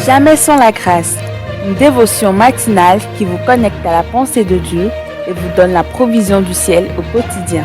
Jamais sans la grâce, une dévotion matinale qui vous connecte à la pensée de Dieu et vous donne la provision du ciel au quotidien.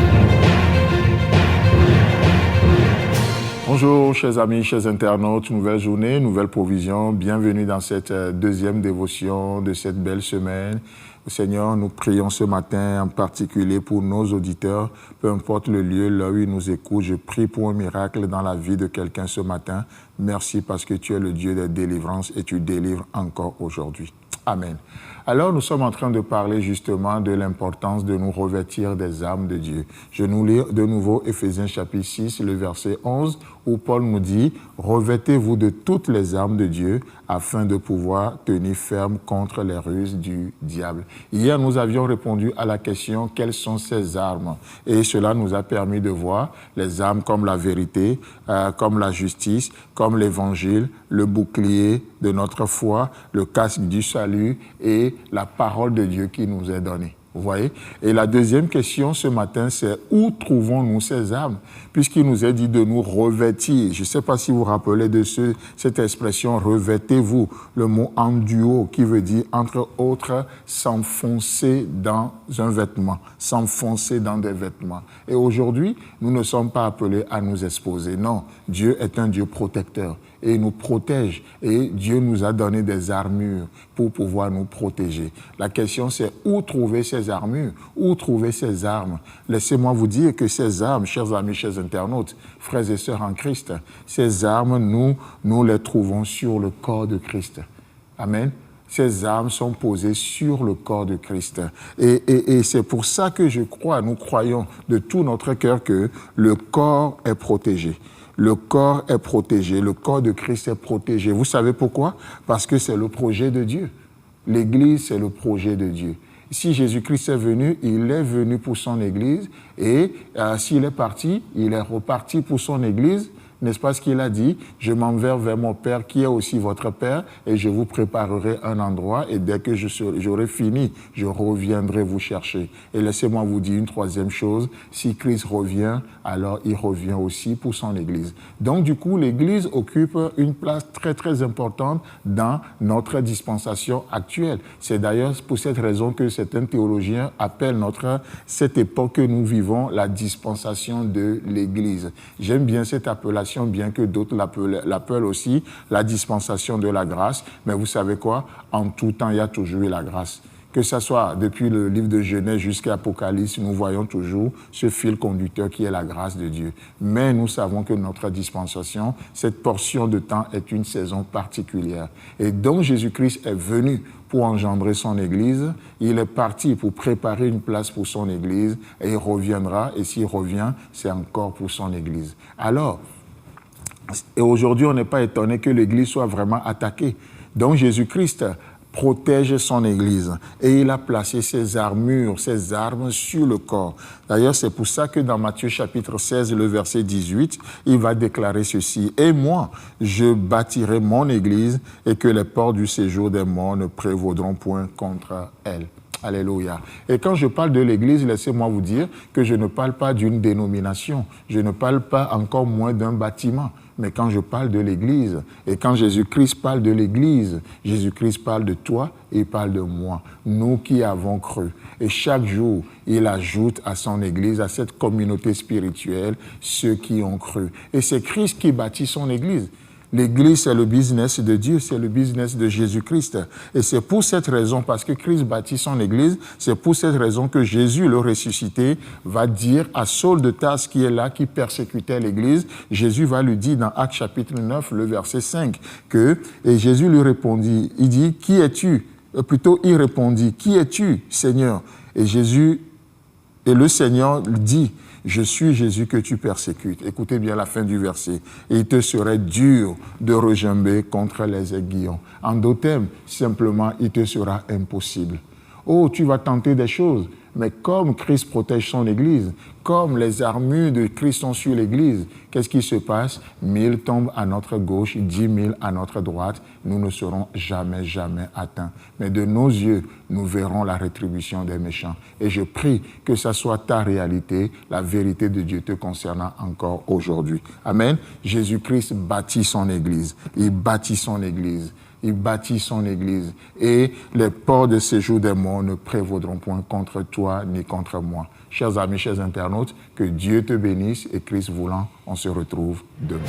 Bonjour chers amis, chers internautes, nouvelle journée, nouvelle provision. Bienvenue dans cette deuxième dévotion de cette belle semaine. Seigneur, nous prions ce matin en particulier pour nos auditeurs, peu importe le lieu, là où ils nous écoutent. Je prie pour un miracle dans la vie de quelqu'un ce matin. Merci parce que tu es le Dieu de délivrance et tu délivres encore aujourd'hui. Amen. Alors, nous sommes en train de parler justement de l'importance de nous revêtir des armes de Dieu. Je nous lis de nouveau Éphésiens chapitre 6, le verset 11, où Paul nous dit « Revêtez-vous de toutes les armes de Dieu afin de pouvoir tenir ferme contre les ruses du diable. » Hier, nous avions répondu à la question « Quelles sont ces armes ?» Et cela nous a permis de voir les armes comme la vérité, comme la justice, comme l'évangile, le bouclier de notre foi, le casque du salut et la parole de Dieu qui nous est donnée. Vous voyez? Et la deuxième question ce matin, c'est où trouvons-nous ces armes? Puisqu'il nous est dit de nous revêtir. Je ne sais pas si vous vous rappelez de cette expression « revêtez-vous », le mot « enduo » qui veut dire, entre autres, s'enfoncer dans un vêtement, s'enfoncer dans des vêtements. Et aujourd'hui, nous ne sommes pas appelés à nous exposer. Non, Dieu est un Dieu protecteur et il nous protège. Et Dieu nous a donné des armures pour pouvoir nous protéger. La question, c'est où trouver ces armures? Où trouver ces armes? Laissez-moi vous dire que ces armes, chers amis, chers internautes, frères et sœurs en Christ, ces armes, nous les trouvons sur le corps de Christ. Amen. Ces armes sont posées sur le corps de Christ. Et c'est pour ça que nous croyons de tout notre cœur que le corps est protégé. Le corps est protégé, le corps de Christ est protégé. Vous savez pourquoi? Parce que c'est le projet de Dieu. L'Église, c'est le projet de Dieu. Si Jésus-Christ est venu, il est venu pour son Église. Et s'il est parti, il est reparti pour son Église. N'est-ce pas ce qu'il a dit? Je m'en vais vers mon Père qui est aussi votre Père et je vous préparerai un endroit et dès que j'aurai fini, je reviendrai vous chercher. Et laissez-moi vous dire une troisième chose, si Christ revient, alors il revient aussi pour son Église. Donc du coup, l'Église occupe une place très très importante dans notre dispensation actuelle. C'est d'ailleurs pour cette raison que certains théologiens appellent cette époque que nous vivons la dispensation de l'Église. J'aime bien cette appellation, bien que d'autres l'appellent aussi la dispensation de la grâce. Mais vous savez quoi? En tout temps, il y a toujours eu la grâce. Que ce soit depuis le livre de Genèse jusqu'à Apocalypse, nous voyons toujours ce fil conducteur qui est la grâce de Dieu. Mais nous savons que notre dispensation, cette portion de temps est une saison particulière. Et donc Jésus-Christ est venu pour engendrer son Église. Il est parti pour préparer une place pour son Église et il reviendra. Et s'il revient, c'est encore pour son Église. Alors, et aujourd'hui, on n'est pas étonné que l'Église soit vraiment attaquée. Donc Jésus-Christ protège son Église et il a placé ses armures, ses armes sur le corps. D'ailleurs, c'est pour ça que dans Matthieu chapitre 16, le verset 18, il va déclarer ceci. « Et moi, je bâtirai mon Église et que les portes du séjour des morts ne prévaudront point contre elle. » Alléluia. Et quand je parle de l'Église, laissez-moi vous dire que je ne parle pas d'une dénomination, je ne parle pas encore moins d'un bâtiment. Mais quand je parle de l'Église, et quand Jésus-Christ parle de l'Église, Jésus-Christ parle de toi et il parle de moi, nous qui avons cru. Et chaque jour, il ajoute à son Église, à cette communauté spirituelle, ceux qui ont cru. Et c'est Christ qui bâtit son Église. L'Église, c'est le business de Dieu, c'est le business de Jésus-Christ. Et c'est pour cette raison, parce que Christ bâtit son Église, c'est pour cette raison que Jésus, le ressuscité, va dire à Saul de Tarse qui est là, qui persécutait l'Église, Jésus va lui dire dans Actes chapitre 9, le verset 5, et Jésus lui répondit, il dit, qui es-tu? Plutôt, il répondit, qui es-tu, Seigneur? Et le Seigneur dit, je suis Jésus que tu persécutes. Écoutez bien la fin du verset. Et il te serait dur de regimber contre les aiguillons. En d'autres termes, simplement, il te sera impossible. Oh, tu vas tenter des choses, mais comme Christ protège son Église, comme les armures de Christ sont sur l'Église, qu'est-ce qui se passe? 1000 tombent à notre gauche, 10 000 à notre droite, nous ne serons jamais, jamais atteints. Mais de nos yeux, nous verrons la rétribution des méchants. Et je prie que ça soit ta réalité, la vérité de Dieu te concernant encore aujourd'hui. Amen. Jésus-Christ bâtit son Église. Il bâtit son Église. il bâtit son Église. Et les ports de séjour des morts ne prévaudront point contre toi ni contre moi. Chers amis, chers internautes, que Dieu te bénisse et Christ voulant, on se retrouve demain.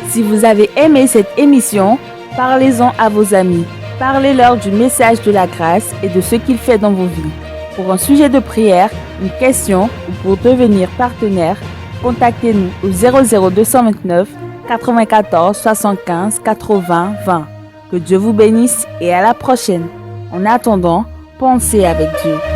Si vous avez aimé cette émission, parlez-en à vos amis. Parlez-leur du message de la grâce et de ce qu'il fait dans vos vies. Pour un sujet de prière, une question ou pour devenir partenaire, contactez-nous au 00229 94 75 80 20. Que Dieu vous bénisse et à la prochaine. En attendant, pensez avec Dieu.